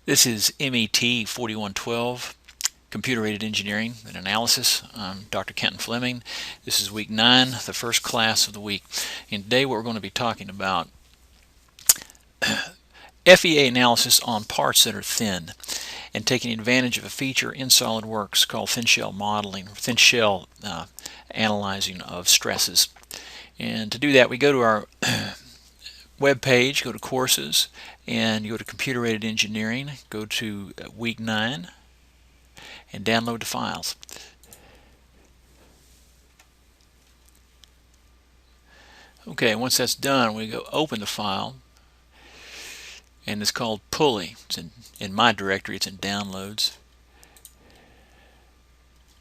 This is MET 4112, Computer Aided Engineering and Analysis. I'm Dr. Kenton Fleming. This is week 9, the first class of the week. And today we're going to be talking about FEA analysis on parts that are thin and taking advantage of a feature in SolidWorks called thin shell modeling, thin shell analyzing of stresses. And to do that, we go to our web page, go to courses, and go to Computer Aided Engineering, go to week 9, and download the files. Okay, once that's done, we go open the file, and it's called Pulley. It's in my directory, it's in Downloads.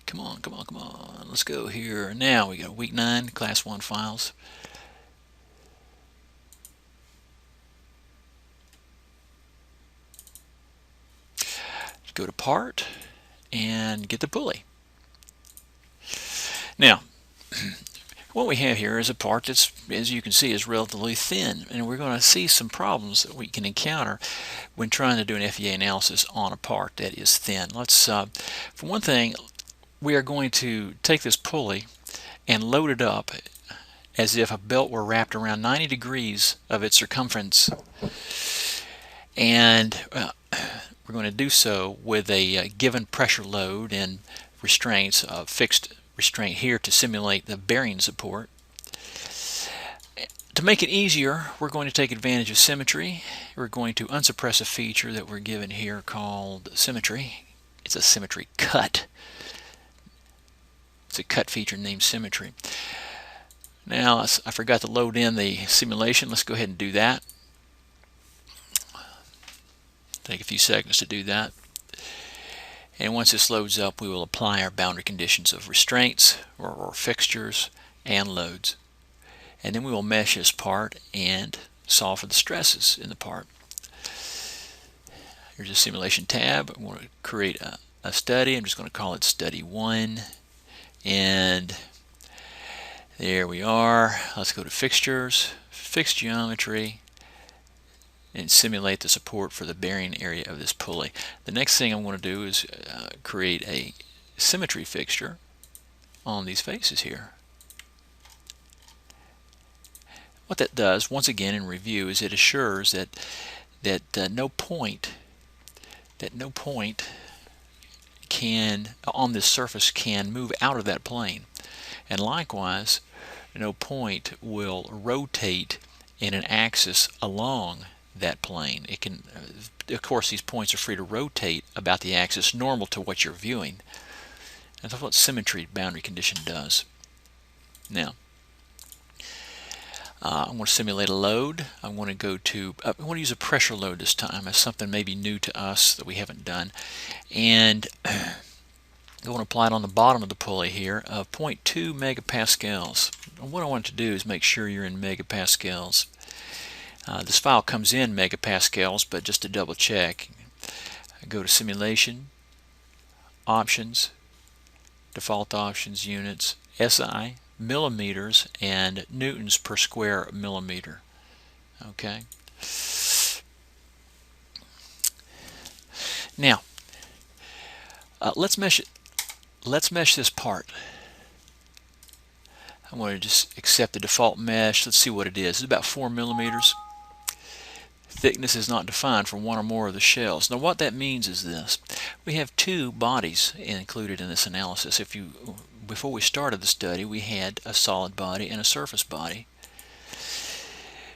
Come on, come on, come on. Let's go here. Now we got week 9, Class 1 files. Go to Part and get the pulley. Now, what we have here is a part that's, as you can see, is relatively thin, and we're going to see some problems that we can encounter when trying to do an FEA analysis on a part that is thin. Let's, for one thing, we are going to take this pulley and load it up as if a belt were wrapped around 90 degrees of its circumference, and we're going to do so with a given pressure load and restraints, fixed restraint here to simulate the bearing support. To make it easier, we're going to take advantage of symmetry. We're going to unsuppress a feature that we're given here called symmetry. It's a symmetry cut. It's a cut feature named symmetry. Now, I forgot to load in the simulation. Let's go ahead and do that. Take a few seconds to do that. And once this loads up, we will apply our boundary conditions of restraints or fixtures and loads. And then we will mesh this part and solve for the stresses in the part. Here's a simulation tab. I'm going to create a study. I'm just going to call it Study 1. And there we are. Let's go to Fixtures, Fixed Geometry, and simulate the support for the bearing area of this pulley. The next thing I'm going to do is create a symmetry fixture on these faces here. What that does, once again in review, is it assures that no point can on this surface can move out of that plane, and likewise no point will rotate in an axis along that plane. It can, of course, these points are free to rotate about the axis normal to what you're viewing. And that's what symmetry boundary condition does. Now, I'm going to simulate a load. I'm going to go to, I want to use a pressure load this time as something maybe new to us that we haven't done. And I want to apply it on the bottom of the pulley here of 0.2 megapascals. And what I want to do is make sure you're in megapascals. This file comes in megapascals, but just to double check, I go to Simulation, Options, Default Options, Units, SI, millimeters, and newtons per square millimeter. Okay. Now, let's mesh it. Let's mesh this part. I'm going to just accept the default mesh. Let's see what it is. It's about 4 millimeters. Thickness is not defined for one or more of the shells. Now what that means is this. We have two bodies included in this analysis. Before we started the study, we had a solid body and a surface body.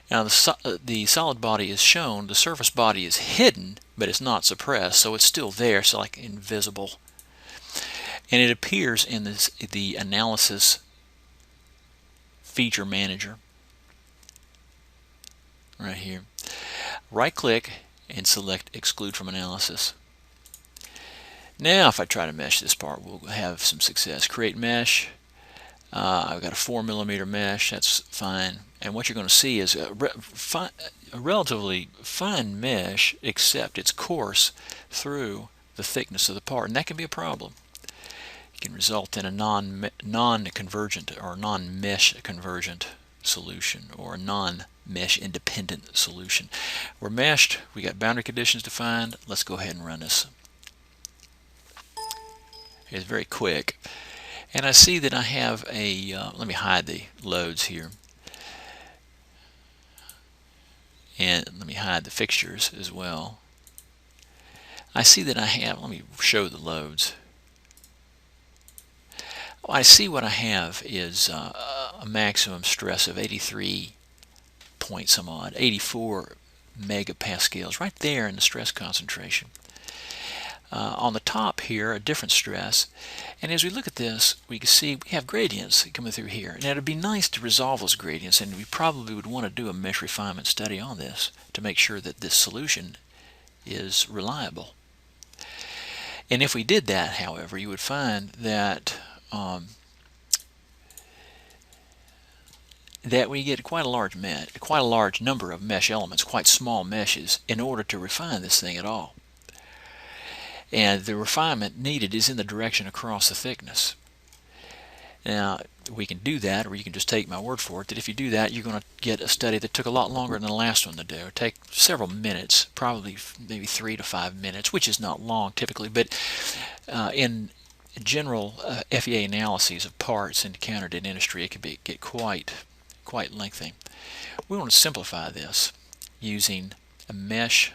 Now the solid body is shown, the surface body is hidden, but it's not suppressed, so it's still there, it's like invisible. And it appears in the analysis feature manager right here. Right click and select Exclude from Analysis. Now if I try to mesh this part, we'll have some success. Create mesh. I've got a 4 millimeter mesh, that's fine. And what you're going to see is a relatively fine mesh, except it's coarse through the thickness of the part, and that can be a problem. It can result in a non-convergent or non-mesh convergent solution or a non-mesh independent solution. We're meshed, we got boundary conditions defined. Let's go ahead and run this. It's very quick, and I see that I have a let me hide the loads here, and let me hide the fixtures as well. I see that I have, let me show the loads. I see what I have is a maximum stress of 83 point some odd, 84 megapascals, right there in the stress concentration. On the top here, a different stress, and as we look at this, we can see we have gradients coming through here. Now, it'd be nice to resolve those gradients, and we probably would want to do a mesh refinement study on this to make sure that this solution is reliable. And if we did that, however, you would find that that we get quite a large number of mesh elements, quite small meshes, in order to refine this thing at all. And the refinement needed is in the direction across the thickness. Now, we can do that, or you can just take my word for it, that if you do that, you're going to get a study that took a lot longer than the last one to do. It'll take several minutes, probably maybe 3 to 5 minutes, which is not long typically, but in general FEA analyses of parts encountered in industry, it can get quite lengthy. We want to simplify this using a mesh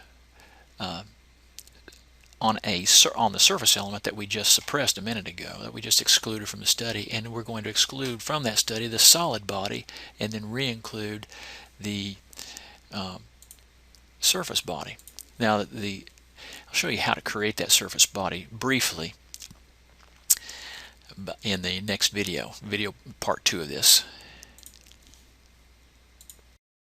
on the surface element that we just suppressed a minute ago, that we just excluded from the study, and we're going to exclude from that study the solid body and then re-include the surface body. Now, I'll show you how to create that surface body briefly in the next video part 2 of this.